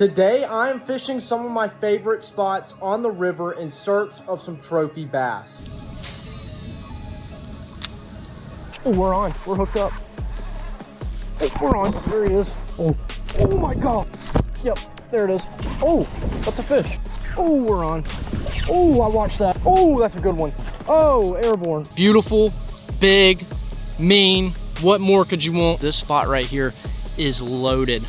Today I'm fishing some of my favorite spots on the river in search of some trophy bass. Oh, we're on. We're hooked up. Oh, we're on. There he is. Oh, oh my God. Yep, there it is. Oh, that's a fish. Oh, we're on. Oh, I watched that. Oh, that's a good one. Oh, airborne. Beautiful, big, mean. What more could you want? This spot right here is loaded.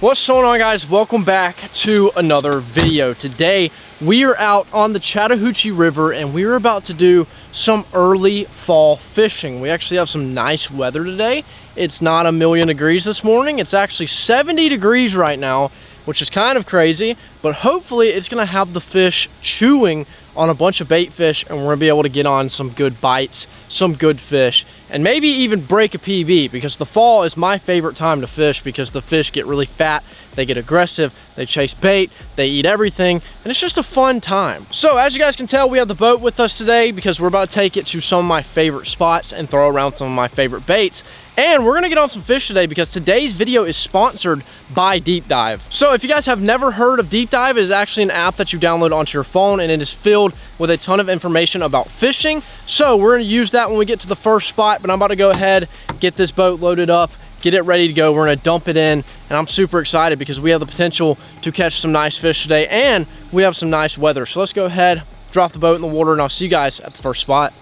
What's going on, guys? Welcome back to another video. Today we are out on the Chattahoochee River and we're about to do some early fall fishing. We actually have some nice weather today. It's not a million degrees this morning. It's actually 70 degrees right now, which is kind of crazy, but hopefully it's gonna have the fish chewing on a bunch of bait fish and we're gonna be able to get on some good bites, some good fish, and maybe even break a PB, because the fall is my favorite time to fish because the fish get really fat, they get aggressive, they chase bait, they eat everything, and it's just a fun time. So as you guys can tell, we have the boat with us today because we're about to take it to some of my favorite spots and throw around some of my favorite baits. And we're gonna get on some fish today because today's video is sponsored by Deep Dive. So if you guys have never heard of Deep Dive, it is actually an app that you download onto your phone and it is filled with a ton of information about fishing. So we're gonna use that when we get to the first spot, but I'm about to go ahead, get this boat loaded up, get it ready to go. We're gonna dump it in, and I'm super excited because we have the potential to catch some nice fish today and we have some nice weather. So let's go ahead, drop the boat in the water, and I'll see you guys at the first spot.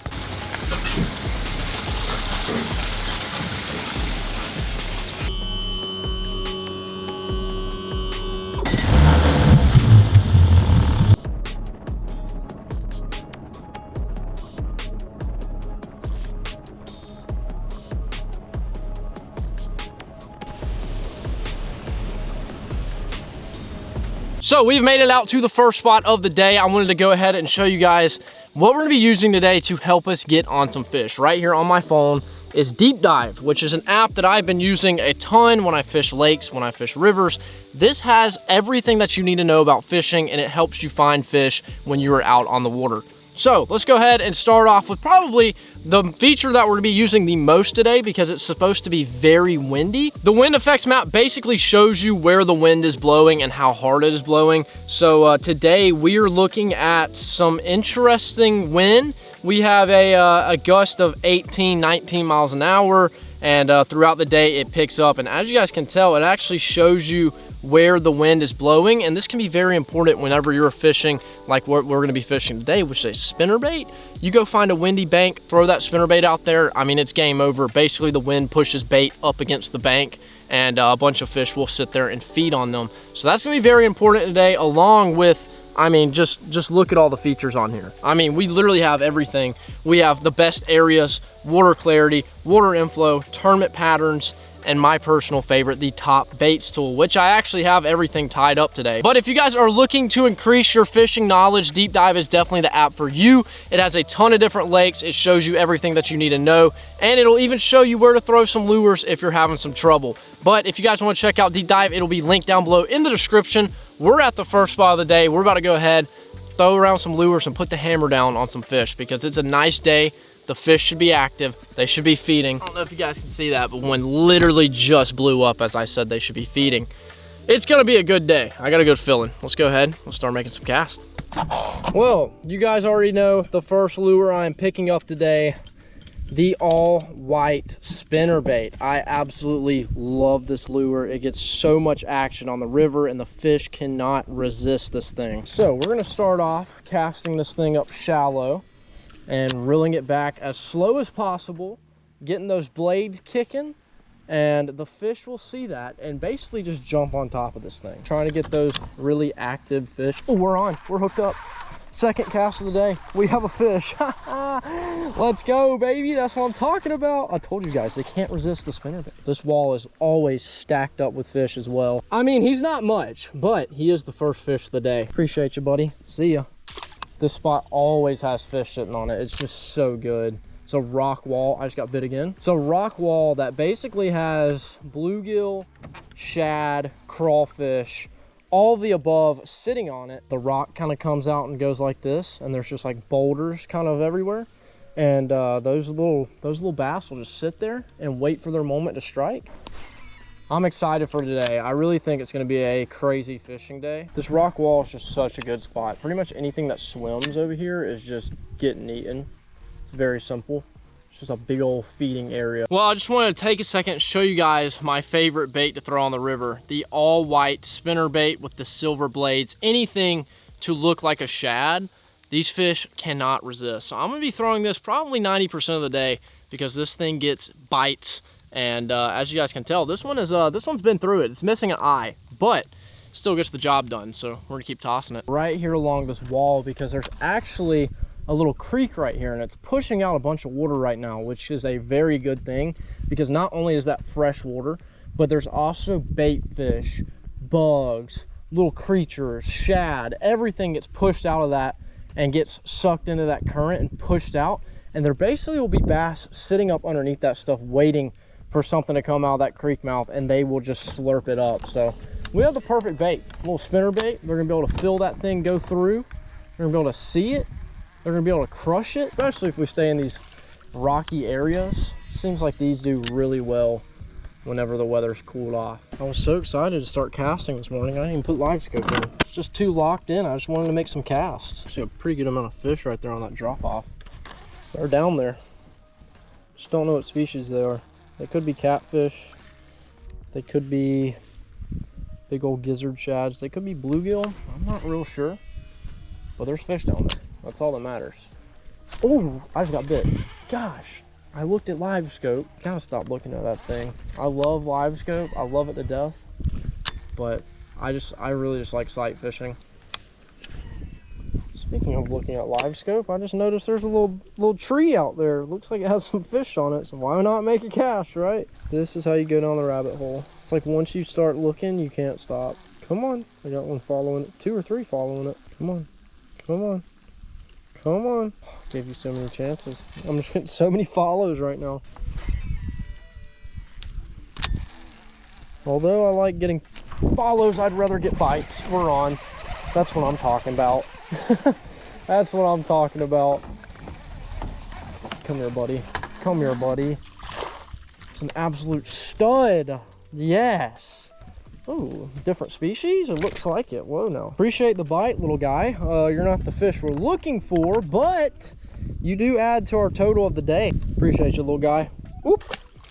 So we've made it out to the first spot of the day. I wanted to go ahead and show you guys what we're gonna be using today to help us get on some fish. Right here on my phone is Deep Dive, which is an app that I've been using a ton when I fish lakes, when I fish rivers. This has everything that you need to know about fishing, and it helps you find fish when you are out on the water. So let's go ahead and start off with probably the feature that we're gonna be using the most today because it's supposed to be very windy. The wind effects map basically shows you where the wind is blowing and how hard it is blowing. So today we are looking at some interesting wind. We have a gust of 18, 19 miles an hour, and throughout the day it picks up. And as you guys can tell, it actually shows you where the wind is blowing, and this can be very important whenever you're fishing like what we're going to be fishing today, which is spinnerbait. You go find a windy bank, throw that spinnerbait out there. I mean, it's game over. Basically the wind pushes bait up against the bank and a bunch of fish will sit there and feed on them. So that's going to be very important today, along with, I mean, just look at all the features on here. I mean, we literally have everything. We have the best areas, water clarity, water inflow, tournament patterns, and my personal favorite, the top baits tool, which I actually have everything tied up today. But if you guys are looking to increase your fishing knowledge, Deep Dive is definitely the app for you. It has a ton of different lakes. It shows you everything that you need to know, and it'll even show you where to throw some lures if you're having some trouble. But if you guys want to check out Deep Dive, it'll be linked down below in the description. We're at the first spot of the day. We're about to go ahead, throw around some lures, and put the hammer down on some fish because it's a nice day. The fish should be active. They should be feeding. I don't know if you guys can see that, but one literally just blew up as I said they should be feeding. It's gonna be a good day. I got a good feeling. Let's go ahead. Let's start making some casts. Well, you guys already know the first lure I'm picking up today, the all-white spinnerbait. I absolutely love this lure. It gets so much action on the river and the fish cannot resist this thing. So we're gonna start off casting this thing up shallow and reeling it back as slow as possible, getting those blades kicking, and the fish will see that and basically just jump on top of this thing. Trying to get those really active fish. Oh, we're on, we're hooked up. Second cast of the day, we have a fish. Let's go, baby, that's what I'm talking about. I told you guys, they can't resist the spinnerbait. This wall is always stacked up with fish as well. I mean, he's not much, but he is the first fish of the day. Appreciate you, buddy, see ya. This spot always has fish sitting on it. It's just so good. It's a rock wall. I just got bit again. It's a rock wall that basically has bluegill, shad, crawfish, all the above sitting on it. The rock kind of comes out and goes like this, and there's just like boulders kind of everywhere. and those little bass will just sit there and wait for their moment to strike. I'm excited for today. I really think it's going to be a crazy fishing day. This rock wall is just such a good spot. Pretty much anything that swims over here is just getting eaten. It's very simple. It's just a big old feeding area. Well, I just wanted to take a second and show you guys my favorite bait to throw on the river. The all white spinner bait with the silver blades. Anything to look like a shad, these fish cannot resist. So I'm going to be throwing this probably 90% of the day because this thing gets bites. And as you guys can tell, this one's been through it. It's missing an eye, but still gets the job done. So we're gonna keep tossing it right here along this wall because there's actually a little creek right here and it's pushing out a bunch of water right now, which is a very good thing because not only is that fresh water, but there's also bait fish, bugs, little creatures, shad, everything gets pushed out of that and gets sucked into that current and pushed out. And there basically will be bass sitting up underneath that stuff waiting for something to come out of that creek mouth, and they will just slurp it up. So we have the perfect bait, a little spinner bait. They're gonna be able to feel that thing go through. They're gonna be able to see it. They're gonna be able to crush it, especially if we stay in these rocky areas. Seems like these do really well whenever the weather's cooled off. I was so excited to start casting this morning. I didn't even put LiveScope in. It's just too locked in. I just wanted to make some casts. See a pretty good amount of fish right there on that drop off. They're down there. Just don't know what species they are. They could be catfish. They could be big old gizzard shads. They could be bluegill. I'm not real sure. But there's fish down there. That's all that matters. Oh, I just got bit. Gosh, I looked at LiveScope. Gotta stop looking at that thing. I love LiveScope. I love it to death. But I really just like sight fishing. Speaking of looking at LiveScope, I just noticed there's a little tree out there. It looks like it has some fish on it, so why not make a cast, right? This is how you go down the rabbit hole. It's like once you start looking, you can't stop. Come on. I got one following it. 2 or 3 following it. Come on. Come on. Come on. Gave you so many chances. I'm just getting so many follows right now. Although I like getting follows, I'd rather get bites. We're on. That's what I'm talking about. That's what I'm talking about. Come here, buddy. Come here, buddy. It's an absolute stud. Yes. Oh, different species? It looks like it. Whoa, no. Appreciate the bite, little guy. You're not the fish we're looking for, but you do add to our total of the day. Appreciate you, little guy. Whoop.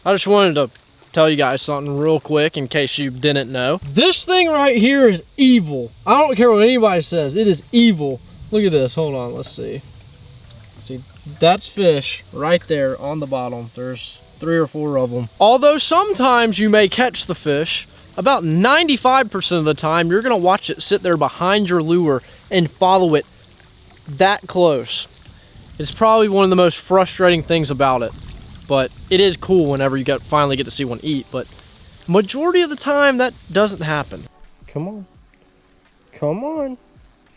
I just wanted to tell you guys something real quick in case you didn't know. This thing right here is evil. I don't care what anybody says. It is evil. Look at this. Hold on. Let's see. See, that's fish right there on the bottom. There's 3 or 4 of them. Although sometimes you may catch the fish, about 95% of the time you're gonna watch it sit there behind your lure and follow it that close. It's probably one of the most frustrating things about it. But it is cool whenever you finally get to see one eat. But majority of the time, that doesn't happen. Come on. Come on.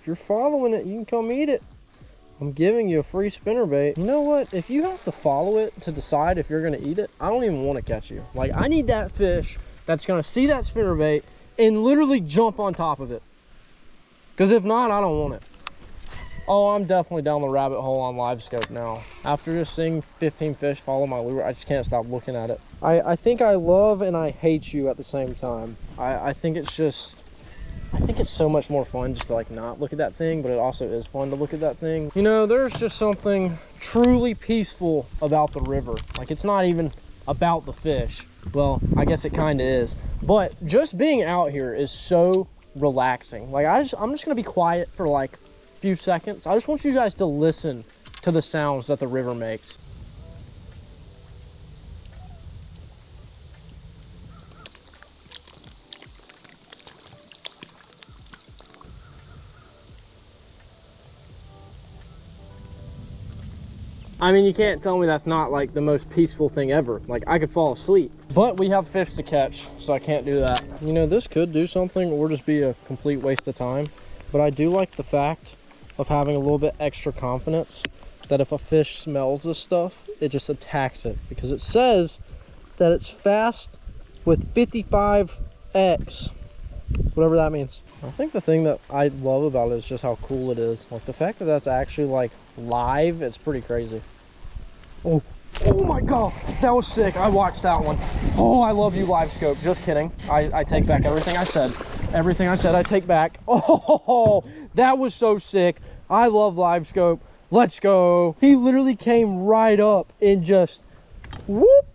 If you're following it, you can come eat it. I'm giving you a free spinnerbait. You know what? If you have to follow it to decide if you're going to eat it, I don't even want to catch you. Like, I need that fish that's going to see that spinnerbait and literally jump on top of it. Because if not, I don't want it. Oh, I'm definitely down the rabbit hole on LiveScope now. After just seeing 15 fish follow my lure, I just can't stop looking at it. I think I love and I hate you at the same time. I think it's so much more fun just to like not look at that thing, but it also is fun to look at that thing. You know, there's just something truly peaceful about the river. Like, it's not even about the fish. Well, I guess it kind of is. But just being out here is so relaxing. Like, I'm just gonna be quiet for like few seconds. I just want you guys to listen to the sounds that the river makes. I mean, you can't tell me that's not like the most peaceful thing ever. Like, I could fall asleep, but we have fish to catch, so I can't do that. You know, this could do something or just be a complete waste of time, but I do like the fact of having a little bit extra confidence that if a fish smells this stuff, it just attacks it, because it says that it's fast with 55x, whatever that means. I think the thing that I love about it is just how cool it is. Like, the fact that that's actually like live, it's pretty crazy. Oh, oh my God, that was sick. I watched that one. Oh, I love you, LiveScope. Just kidding. I take back everything I said. Everything I said, I take back. Oh, that was so sick. I love LiveScope. Let's go. He literally came right up and just whoop,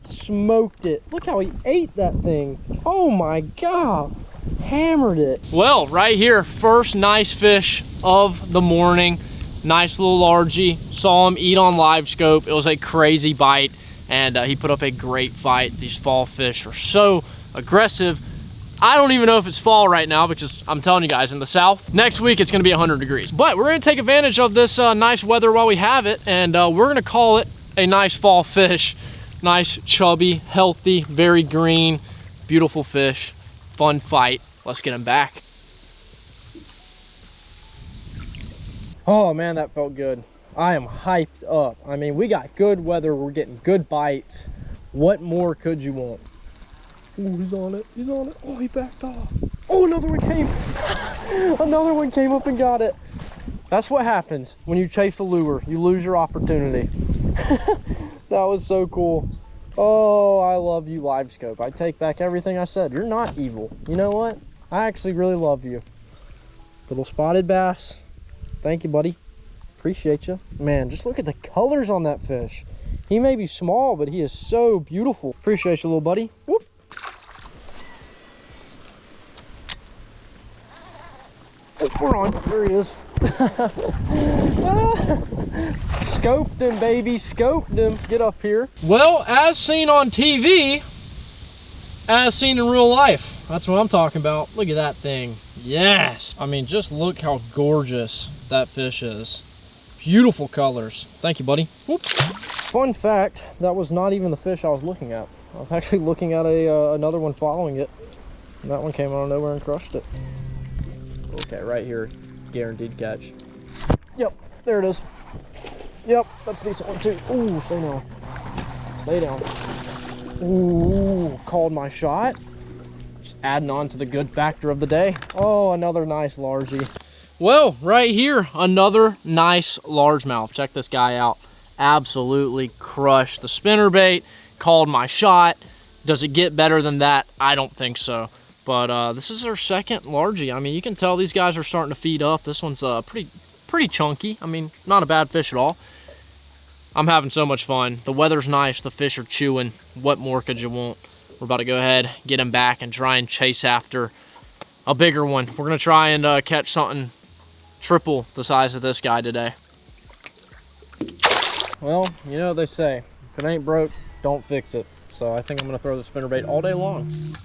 smoked it. Look how he ate that thing. Oh my God, hammered it. Well, right here, first nice fish of the morning. Nice little largie. Saw him eat on LiveScope. It was a crazy bite, and he put up a great fight. These fall fish are so aggressive. I don't even know if it's fall right now, because I'm telling you guys, in the south, next week it's gonna be 100 degrees. But we're gonna take advantage of this nice weather while we have it, and we're gonna call it a nice fall fish. Nice, chubby, healthy, very green, beautiful fish. Fun fight. Let's get him back. Oh man, that felt good. I am hyped up. I mean, we got good weather. We're getting good bites. What more could you want? Oh, he's on it. He's on it. Oh, he backed off. Oh, another one came. Another one came up and got it. That's what happens when you chase a lure. You lose your opportunity. That was so cool. Oh, I love you, LiveScope. I take back everything I said. You're not evil. You know what? I actually really love you. Little spotted bass. Thank you, buddy. Appreciate you. Man, just look at the colors on that fish. He may be small, but he is so beautiful. Appreciate you, little buddy. Whoop. Oh, we're on. There he is. Scoped him, baby. Scoped him. Get up here. Well, as seen on TV, as seen in real life. That's what I'm talking about. Look at that thing. Yes. I mean, just look how gorgeous that fish is. Beautiful colors. Thank you, buddy. Whoop. Fun fact, that was not even the fish I was looking at. I was actually looking at another one following it. And that one came out of nowhere and crushed it. Okay, right here. Guaranteed catch. Yep, there it is. Yep, that's a decent one too. Ooh, stay down. Stay down. Ooh, called my shot. Just adding on to the good factor of the day. Oh, another nice largie. Well, right here, another nice largemouth. Check this guy out. Absolutely crushed the spinnerbait. Called my shot. Does it get better than that? I don't think so. But this is our second largie. I mean, you can tell these guys are starting to feed up. This one's pretty chunky. I mean, not a bad fish at all. I'm having so much fun. The weather's nice. The fish are chewing. What more could you want? We're about to go ahead, get him back, and try and chase after a bigger one. We're going to try and catch something triple the size of this guy today. Well, you know what they say. If it ain't broke, don't fix it. So I think I'm going to throw the spinnerbait all day long.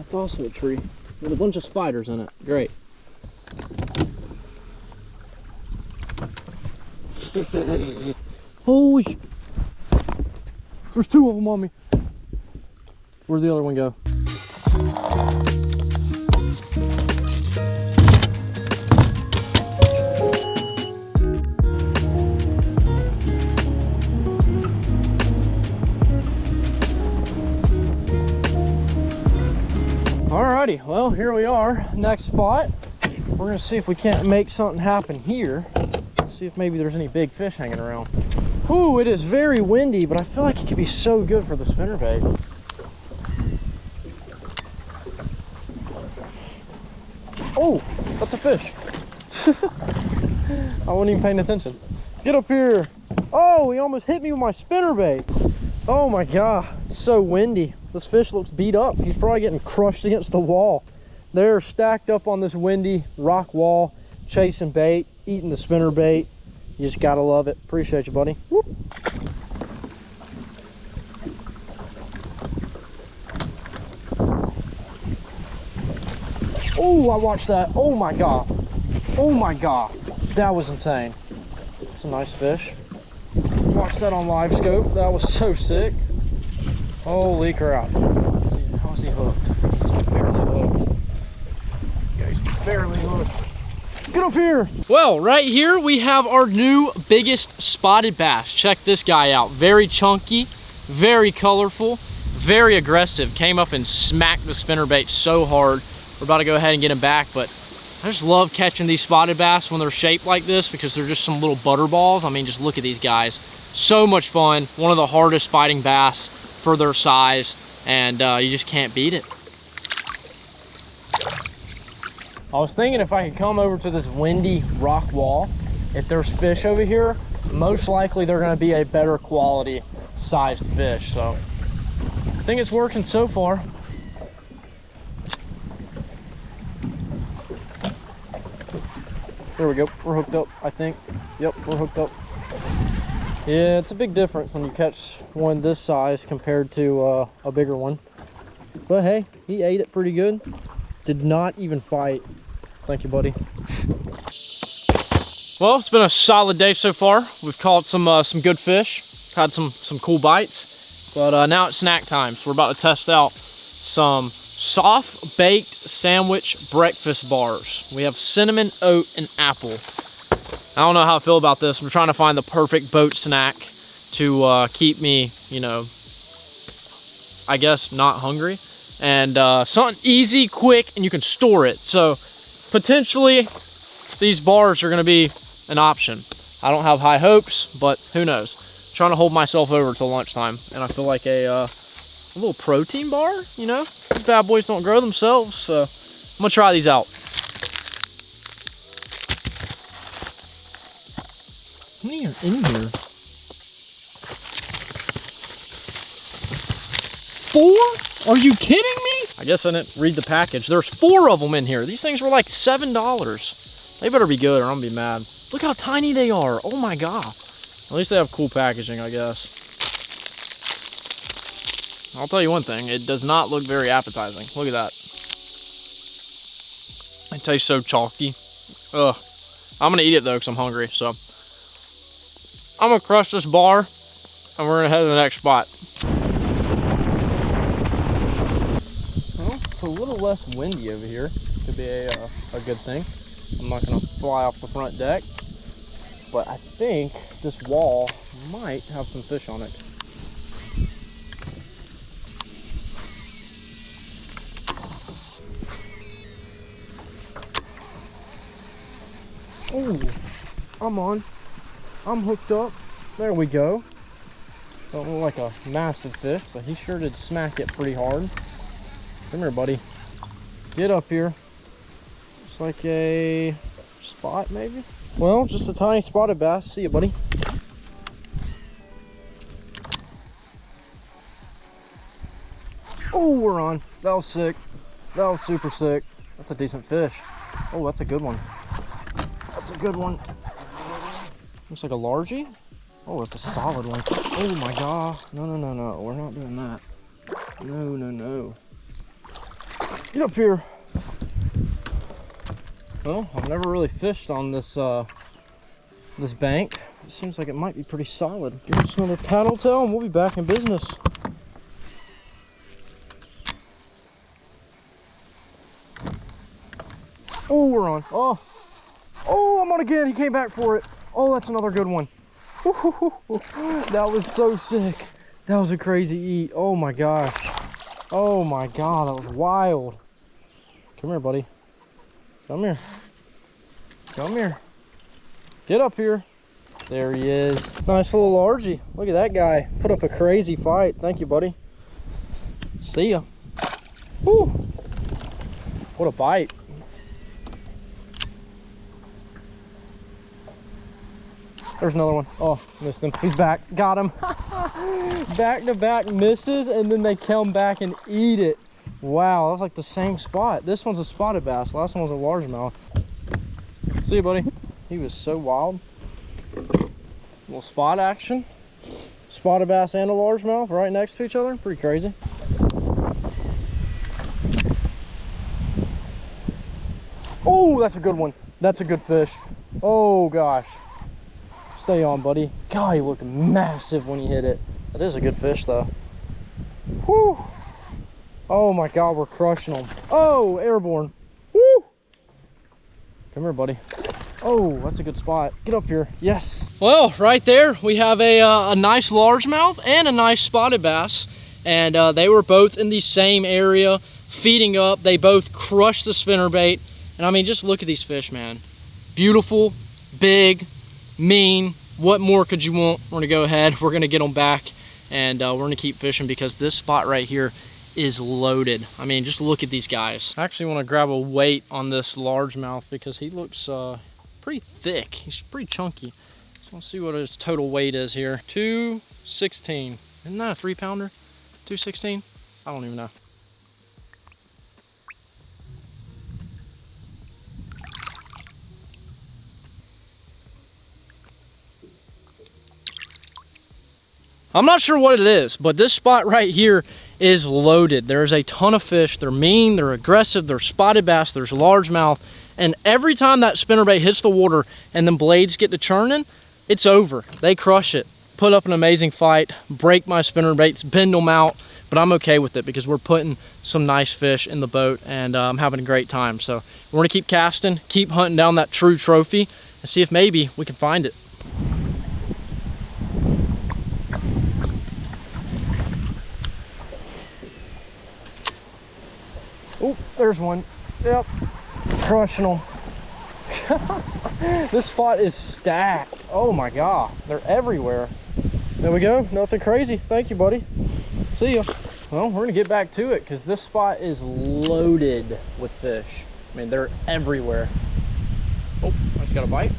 It's also a tree with a bunch of spiders in it. Great. Holy! There's two of them on me. Where'd the other one go? Alrighty, well, here we are. Next spot. We're gonna see if we can't make something happen here. See if maybe there's any big fish hanging around. Ooh, it is very windy, but I feel like it could be so good for the spinnerbait. Oh, that's a fish. I wasn't even paying attention. Get up here. Oh, he almost hit me with my spinnerbait. Oh my God, it's so windy. This fish looks beat up. He's probably getting crushed against the wall. They're stacked up on this windy rock wall, chasing bait, eating the spinnerbait. You just gotta love it. Appreciate you, buddy. Whoop. Oh, I watched that. Oh my God. Oh my God, that was insane. It's a nice fish. Watched that on LiveScope. That was so sick. Holy crap. Let's see, how is he hooked? I think he's barely hooked. Yeah, he's barely hooked. Get up here. Well, right here we have our new biggest spotted bass. Check this guy out. Very chunky, very colorful, very aggressive. Came up and smacked the spinnerbait so hard. We're about to go ahead and get him back, but I just love catching these spotted bass when they're shaped like this because they're just some little butter balls. I mean, just look at these guys. So much fun. One of the hardest fighting bass for their size, and you just can't beat it. I was thinking if I could come over to this windy rock wall, if there's fish over here, most likely they're gonna be a better quality sized fish. So I think it's working so far. There we go, we're hooked up, I think. Yep, we're hooked up. Yeah, it's a big difference when you catch one this size compared to a bigger one. But hey, he ate it pretty good. Did not even fight. Thank you, buddy. Well, it's been a solid day so far. We've caught some good fish, had some cool bites, but now it's snack time. So we're about to test out some soft baked sandwich breakfast bars. We have cinnamon, oat, and apple. I don't know how I feel about this. I'm trying to find the perfect boat snack to keep me, you know, I guess not hungry. And something easy, quick, and you can store it. So potentially these bars are gonna be an option. I don't have high hopes, but who knows? I'm trying to hold myself over till lunchtime, and I feel like a little protein bar, you know? These bad boys don't grow themselves, so I'm gonna try these out. How many are in here? 4? Are you kidding me? I guess I didn't read the package. There's 4 of them in here. These things were like $7. They better be good or I'm gonna be mad. Look how tiny they are. Oh my God. At least they have cool packaging, I guess. I'll tell you one thing, it does not look very appetizing. Look at that. It tastes so chalky. Ugh. I'm gonna eat it though because I'm hungry, so. I'm gonna crush this bar and we're gonna head to the next spot. Well, it's a little less windy over here. Could be a good thing. I'm not gonna fly off the front deck, but I think this wall might have some fish on it. Oh, I'm on. I'm hooked up. There we go. Don't look like a massive fish, but he sure did smack it pretty hard. Come here, buddy. Get up here. Looks like a spot, maybe? Well, just a tiny spotted bass. See you, buddy. Oh, we're on. That was sick. That was super sick. That's a decent fish. Oh, that's a good one. That's a good one. Looks like a largie. Oh, it's a solid one. Oh my God. No, no, no, no. We're not doing that. No, no, no. Get up here. Well, I've never really fished on this this bank. It seems like it might be pretty solid. Give us another paddle tail and we'll be back in business. Oh, we're on. Oh. Oh, I'm on again. He came back for it. Oh, that's another good one. That was so sick. That was a crazy eat. Oh my gosh. Oh my God, that was wild. Come here, buddy. Come here. Come here. Get up here. There he is. Nice little largie. Look at that guy. Put up a crazy fight. Thank you, buddy. See ya. Woo. What a bite. There's another one. Oh, missed him. He's back. Got him. Back to back misses, and then they come back and eat it. Wow, that's like the same spot. This one's a spotted bass. Last one was a largemouth. See you, buddy. He was so wild. Little spot action. Spotted bass and a largemouth right next to each other. Pretty crazy. Oh, that's a good one. That's a good fish. Oh gosh. Stay on, buddy. God, he looked massive when he hit it. That is a good fish though. Whew. Oh my God, we're crushing them. Oh, airborne. Woo. Come here, buddy. Oh, that's a good spot. Get up here. Yes. Well, right there, we have a nice largemouth and a nice spotted bass. And they were both in the same area, feeding up. They both crushed the spinnerbait. And I mean, just look at these fish, man. Beautiful, big, mean. What more could you want? We're gonna go ahead, we're gonna get them back, and we're gonna keep fishing because this spot right here is loaded. I mean, just look at these guys. I actually wanna grab a weight on this largemouth because he looks pretty thick. He's pretty chunky. So we'll see what his total weight is here. 216. Isn't that a 3-pounder? 216? I don't even know. I'm not sure what it is, but this spot right here is loaded. There's a ton of fish. They're mean, they're aggressive, there's spotted bass, there's largemouth, and every time that spinnerbait hits the water and then blades get to churning, it's over. They crush it. Put up an amazing fight, break my spinnerbaits, bend them out, but I'm okay with it because we're putting some nice fish in the boat, and I'm having a great time. So we're gonna keep casting, keep hunting down that true trophy, and see if maybe we can find it. Oh, there's one. Yep, crushing them. This spot is stacked. Oh my God, they're everywhere. There we go, nothing crazy. Thank you, buddy. See ya. Well, we're gonna get back to it because this spot is loaded with fish. I mean, they're everywhere. Oh, I just got a bite.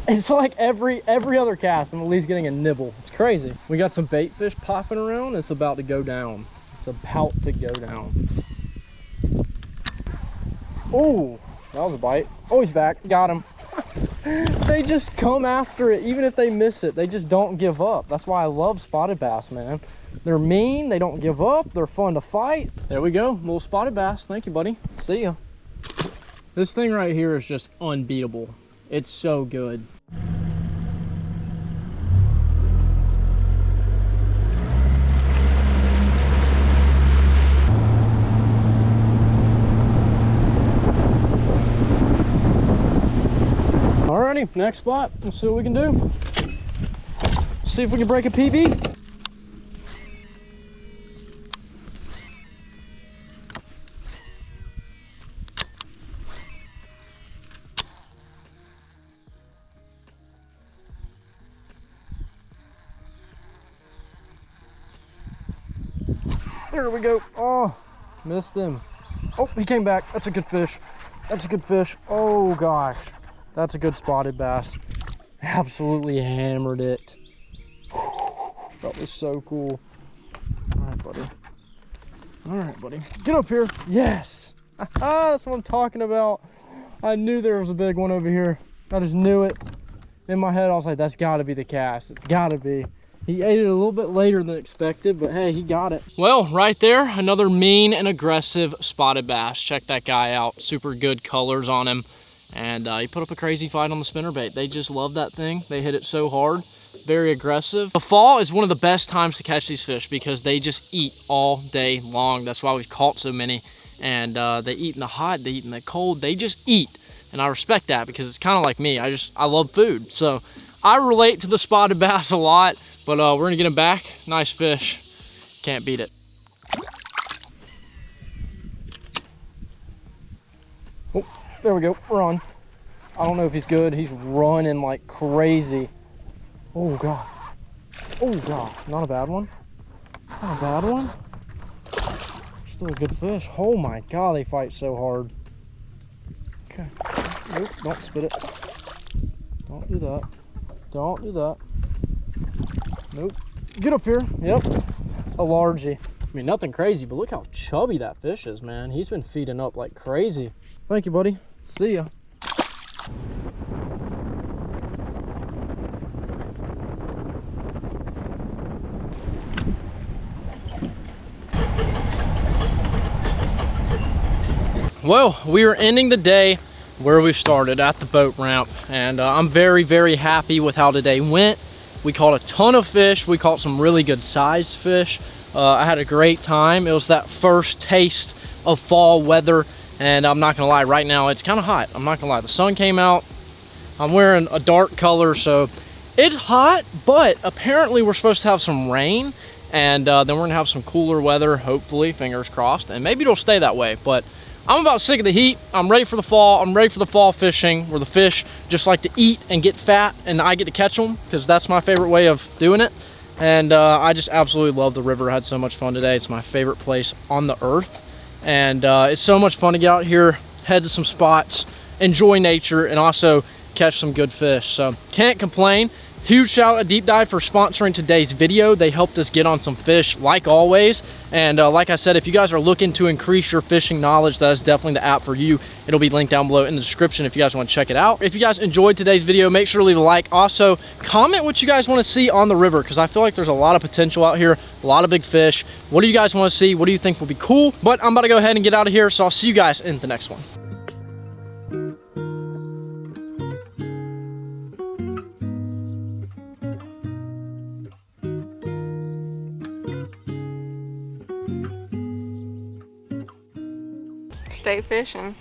It's like every other cast, I'm at least getting a nibble. It's crazy. We got some bait fish popping around. It's about to go down. It's about to go down. Oh, that was a bite. Oh, he's back. Got him. They just come after it. Even if they miss it, they just don't give up. That's why I love spotted bass, man. They're mean. They don't give up. They're fun to fight. There we go. Little spotted bass. Thank you, buddy. See ya. This thing right here is just unbeatable. It's so good. Alrighty, next spot. Let's see what we can do. See if we can break a PB. There we go. Oh, missed him. Oh, he came back. That's a good fish. That's a good fish. Oh gosh. That's a good spotted bass. Absolutely hammered it. That was so cool. All right, buddy. All right, buddy. Get up here. Yes. That's what I'm talking about. I knew there was a big one over here. I just knew it. In my head, I was like, that's got to be the cast. It's got to be. He ate it a little bit later than expected, but hey, he got it. Well, right there, another mean and aggressive spotted bass. Check that guy out. Super good colors on him. And he put up a crazy fight on the spinnerbait. They just love that thing. They hit it so hard. Very aggressive. The fall is one of the best times to catch these fish because they just eat all day long. That's why we've caught so many. And they eat in the hot, they eat in the cold. They just eat. And I respect that because it's kind of like me. I love food. So I relate to the spotted bass a lot. But we're gonna get him back. Nice fish. Can't beat it. Oh, there we go. We're on. I don't know if he's good. He's running like crazy. Oh God. Oh God. Not a bad one. Not a bad one. Still a good fish. Oh my God, they fight so hard. Okay. Nope, don't spit it. Don't do that. Don't do that. Nope. Get up here. Yep. A largie. I mean, nothing crazy, but look how chubby that fish is, man. He's been feeding up like crazy. Thank you, buddy. See ya. Well, we are ending the day where we started, at the boat ramp, and I'm very, very happy with how today went. We caught a ton of fish. We caught some really good sized fish. I had a great time. It was that first taste of fall weather, and I'm not gonna lie, right now it's kind of hot. I'm not gonna lie, the sun came out. I'm wearing a dark color, so it's hot, but apparently we're supposed to have some rain, and then we're gonna have some cooler weather, hopefully, fingers crossed, and maybe it'll stay that way. But I'm about sick of the heat. I'm ready for the fall. I'm ready for the fall fishing, where the fish just like to eat and get fat, and I get to catch them, because that's my favorite way of doing it. And I just absolutely love the river. I had so much fun today. It's my favorite place on the earth, and it's so much fun to get out here, head to some spots, enjoy nature, and also catch some good fish. So can't complain. Huge shout out to Deep Dive for sponsoring today's video. They helped us get on some fish, like always. And like I said, if you guys are looking to increase your fishing knowledge, that is definitely the app for you. It'll be linked down below in the description if you guys want to check it out. If you guys enjoyed today's video, make sure to leave a like. Also, comment what you guys want to see on the river, because I feel like there's a lot of potential out here, a lot of big fish. What do you guys want to see? What do you think will be cool? But I'm about to go ahead and get out of here, so I'll see you guys in the next one. Stay fishing.